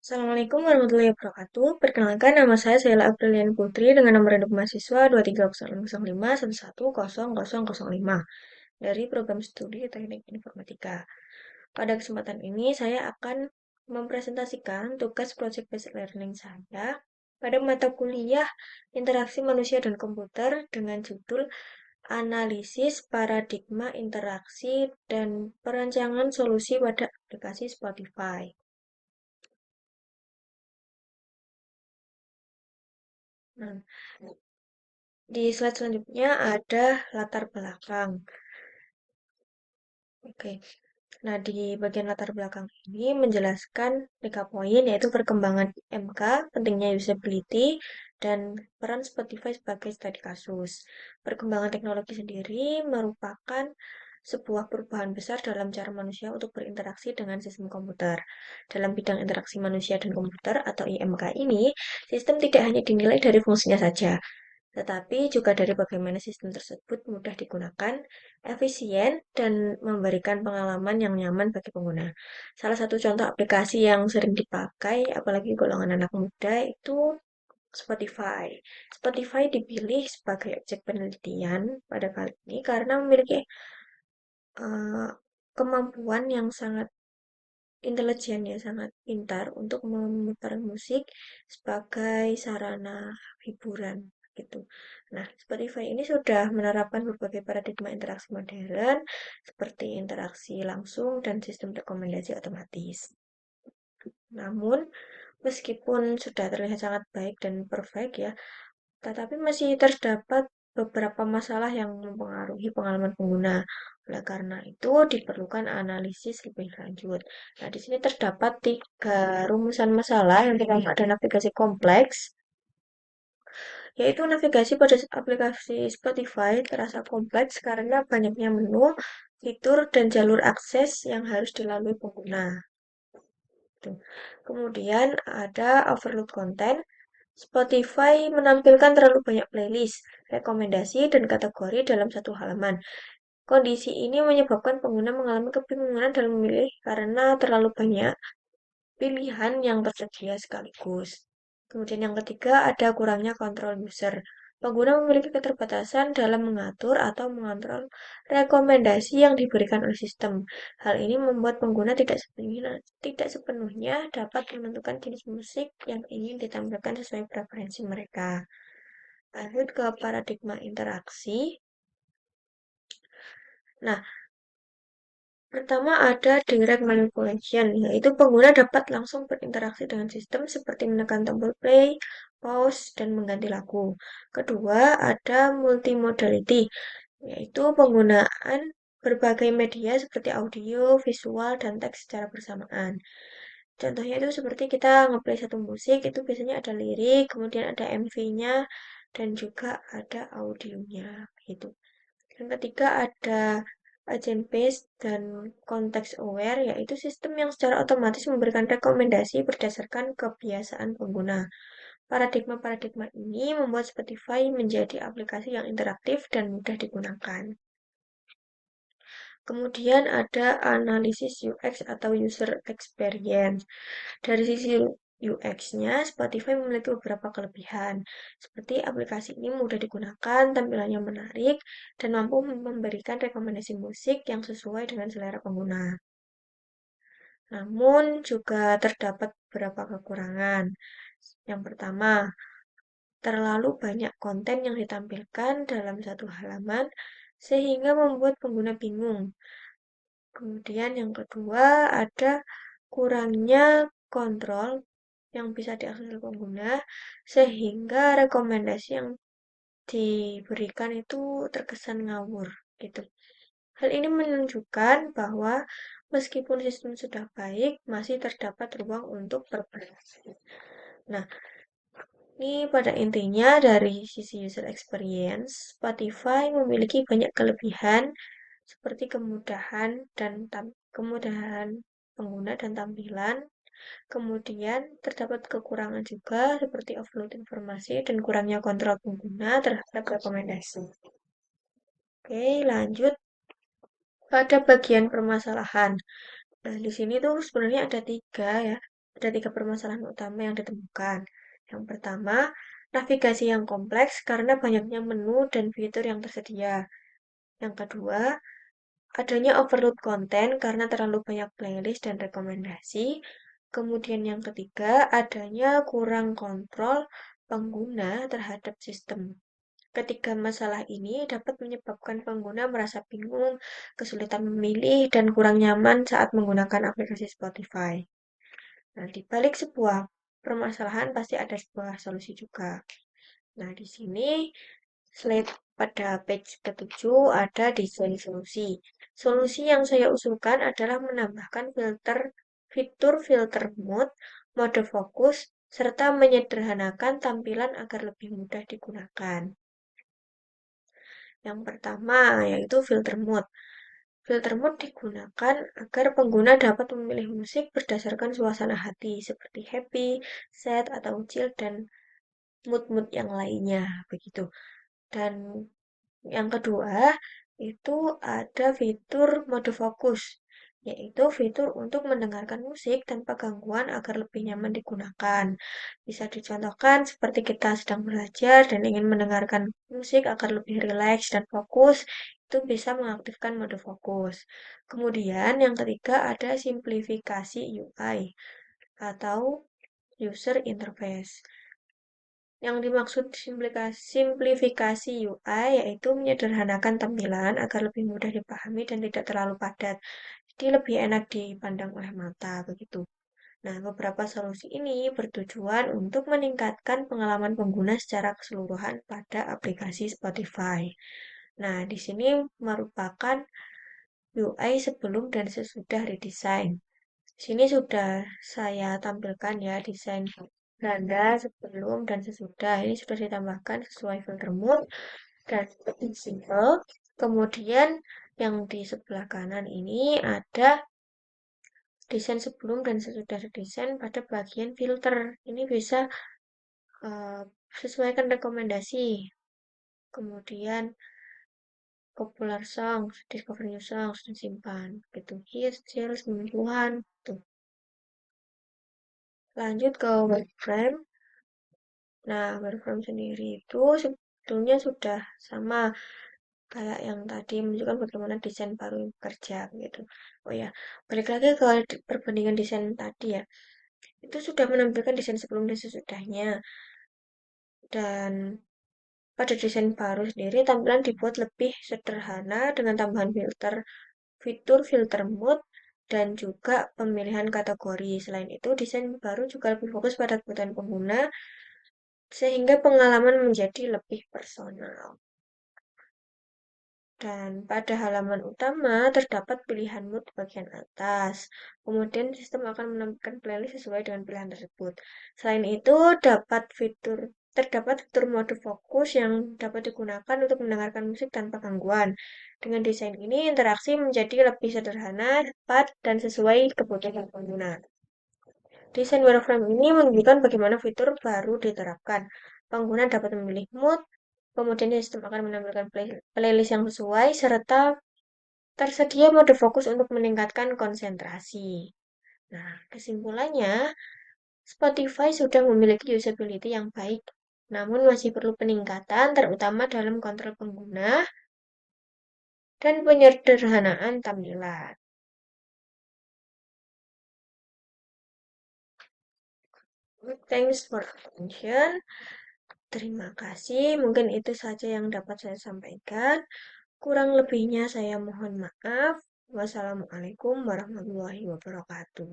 Assalamualaikum warahmatullahi wabarakatuh. Perkenalkan, nama saya Sheila Aprilian Putri dengan nomor induk mahasiswa 2300511100005 dari program studi Teknik Informatika. Pada kesempatan ini, saya akan mempresentasikan tugas project based learning saya pada mata kuliah Interaksi Manusia dan Komputer dengan judul Analisis Paradigma Interaksi dan Perancangan Solusi pada Aplikasi Spotify. Nah, di slide selanjutnya ada latar belakang. Oke. Nah, di bagian latar belakang ini menjelaskan 3 poin, yaitu perkembangan IMK, pentingnya usability, dan peran Spotify sebagai studi kasus. Perkembangan teknologi sendiri merupakan sebuah perubahan besar dalam cara manusia untuk berinteraksi dengan sistem komputer. Dalam bidang interaksi manusia dan komputer atau IMK ini, sistem tidak hanya dinilai dari fungsinya saja, tetapi juga dari bagaimana sistem tersebut mudah digunakan, efisien, dan memberikan pengalaman yang nyaman bagi pengguna. Salah satu contoh aplikasi yang sering dipakai, apalagi golongan anak muda, itu Spotify. Spotify dipilih sebagai objek penelitian pada kali ini karena memiliki eh, kemampuan yang sangat intelijen, ya, sangat pintar untuk memutar musik sebagai sarana hiburan gitu. Nah, Spotify ini sudah menerapkan berbagai paradigma interaksi modern seperti interaksi langsung dan sistem rekomendasi otomatis. Namun, meskipun sudah terlihat sangat baik dan perfect, ya, tetapi masih terdapat beberapa masalah yang mempengaruhi pengalaman pengguna. Oleh karena itu, diperlukan analisis lebih lanjut. Nah, di sini terdapat 3 rumusan masalah. Yang pertama ada navigasi kompleks, yaitu navigasi pada aplikasi Spotify terasa kompleks karena banyaknya menu, fitur, dan jalur akses yang harus dilalui pengguna. Tuh. Kemudian ada overload konten. Spotify menampilkan terlalu banyak playlist, rekomendasi, dan kategori dalam satu halaman. Kondisi ini menyebabkan pengguna mengalami kebingungan dalam memilih karena terlalu banyak pilihan yang tersedia sekaligus. Kemudian yang ketiga ada kurangnya kontrol user. Pengguna memiliki keterbatasan dalam mengatur atau mengontrol rekomendasi yang diberikan oleh sistem. Hal ini membuat pengguna tidak sepenuhnya dapat menentukan jenis musik yang ingin ditampilkan sesuai preferensi mereka. Lanjut ke paradigma interaksi. Nah, pertama ada direct manipulation, yaitu pengguna dapat langsung berinteraksi dengan sistem seperti menekan tombol play, pause, dan mengganti lagu. Kedua, ada multimodality, yaitu penggunaan berbagai media seperti audio, visual, dan teks secara bersamaan. Contohnya itu seperti kita ngeplay satu musik, itu biasanya ada lirik, kemudian ada MV-nya, dan juga ada audionya, gitu. Yang ketiga ada agent based dan context aware, yaitu sistem yang secara otomatis memberikan rekomendasi berdasarkan kebiasaan pengguna. Paradigma-paradigma ini membuat Spotify menjadi aplikasi yang interaktif dan mudah digunakan. Kemudian ada analisis UX atau user experience. Dari sisi UX-nya, Spotify memiliki beberapa kelebihan, seperti aplikasi ini mudah digunakan, tampilannya menarik, dan mampu memberikan rekomendasi musik yang sesuai dengan selera pengguna. Namun, juga terdapat beberapa kekurangan. Yang pertama, terlalu banyak konten yang ditampilkan dalam satu halaman, sehingga membuat pengguna bingung. Kemudian yang kedua, ada kurangnya kontrol yang bisa diakses oleh pengguna, sehingga rekomendasi yang diberikan itu terkesan ngawur, gitu. Hal ini menunjukkan bahwa meskipun sistem sudah baik, masih terdapat ruang untuk perbaikan. Nah, ini pada intinya dari sisi user experience, Spotify memiliki banyak kelebihan seperti kemudahan pengguna dan tampilan. Kemudian terdapat kekurangan juga seperti overload informasi dan kurangnya kontrol pengguna terhadap rekomendasi. Oke, lanjut pada bagian permasalahan. Nah, di sini tuh sebenarnya ada 3, ya. Ada tiga permasalahan utama yang ditemukan. Yang pertama, navigasi yang kompleks karena banyaknya menu dan fitur yang tersedia. Yang kedua, adanya overload konten karena terlalu banyak playlist dan rekomendasi. Kemudian yang ketiga, adanya kurang kontrol pengguna terhadap sistem. Ketiga masalah ini dapat menyebabkan pengguna merasa bingung, kesulitan memilih, dan kurang nyaman saat menggunakan aplikasi Spotify. Nah, di balik sebuah permasalahan pasti ada sebuah solusi juga. Nah, di sini slide pada page ketujuh ada desain solusi. Solusi yang saya usulkan adalah menambahkan fitur filter mood, mode fokus, serta menyederhanakan tampilan agar lebih mudah digunakan. Yang pertama, yaitu filter mood. Filter mood digunakan agar pengguna dapat memilih musik berdasarkan suasana hati, seperti happy, sad, atau chill, dan mood-mood yang lainnya, begitu. Dan yang kedua, itu ada fitur mode fokus, yaitu fitur untuk mendengarkan musik tanpa gangguan agar lebih nyaman digunakan. Bisa dicontohkan seperti kita sedang belajar dan ingin mendengarkan musik agar lebih rileks dan fokus, itu bisa mengaktifkan mode fokus. Kemudian yang ketiga ada simplifikasi UI atau user interface. Yang dimaksud simplifikasi UI yaitu menyederhanakan tampilan agar lebih mudah dipahami dan tidak terlalu padat. Jadi lebih enak dipandang oleh mata begitu. Nah, beberapa solusi ini bertujuan untuk meningkatkan pengalaman pengguna secara keseluruhan pada aplikasi Spotify. Nah, di sini merupakan UI sebelum dan sesudah redesign. Sini sudah saya tampilkan ya desain ganda sebelum dan sesudah. Ini sudah ditambahkan sesuai filter mood dan lebih simple. Kemudian yang di sebelah kanan ini ada desain sebelum dan sesudah desain pada bagian filter. Ini bisa uh, sesuaikan rekomendasi. Kemudian popular songs, discover new songs, dan simpan. Gitu. Hits, sales, 90-an. Tuh. Lanjut ke wireframe. Nah, wireframe sendiri itu sebetulnya sudah sama kayak yang tadi menunjukkan bagaimana desain baru yang bekerja gitu. Oh ya, balik lagi ke perbandingan desain tadi ya. Itu sudah menampilkan desain sebelum dan sesudahnya. Dan pada desain baru sendiri tampilan dibuat lebih sederhana dengan tambahan fitur filter mood dan juga pemilihan kategori. Selain itu, desain baru juga lebih fokus pada kebutuhan pengguna sehingga pengalaman menjadi lebih personal. Dan pada halaman utama terdapat pilihan mood di bagian atas. Kemudian sistem akan menampilkan playlist sesuai dengan pilihan tersebut. Selain itu, terdapat fitur mode fokus yang dapat digunakan untuk mendengarkan musik tanpa gangguan. Dengan desain ini, interaksi menjadi lebih sederhana, cepat, dan sesuai kebutuhan pengguna. Desain wireframe ini menunjukkan bagaimana fitur baru diterapkan. Pengguna dapat memilih mood, kemudian sistem akan menampilkan playlist yang sesuai, serta tersedia mode fokus untuk meningkatkan konsentrasi. Nah, kesimpulannya, Spotify sudah memiliki usability yang baik, namun masih perlu peningkatan, terutama dalam kontrol pengguna dan penyederhanaan tampilan. Thanks for attention. Terima kasih. Mungkin itu saja yang dapat saya sampaikan. Kurang lebihnya saya mohon maaf. Wassalamualaikum warahmatullahi wabarakatuh.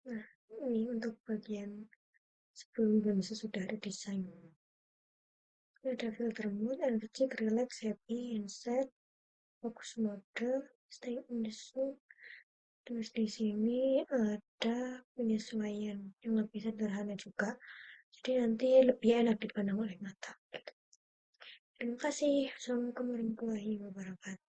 Nah, ini untuk bagian sebelum dan sesudah redesign. Ada filter mood, energetic, relax, happy, inset, focus mode, stay in the zone. Terus di sini ada penyesuaian yang lebih sederhana juga. Jadi nanti lebih enak dipandang oleh mata. Terima kasih. Assalamualaikum warahmatullahi wabarakatuh.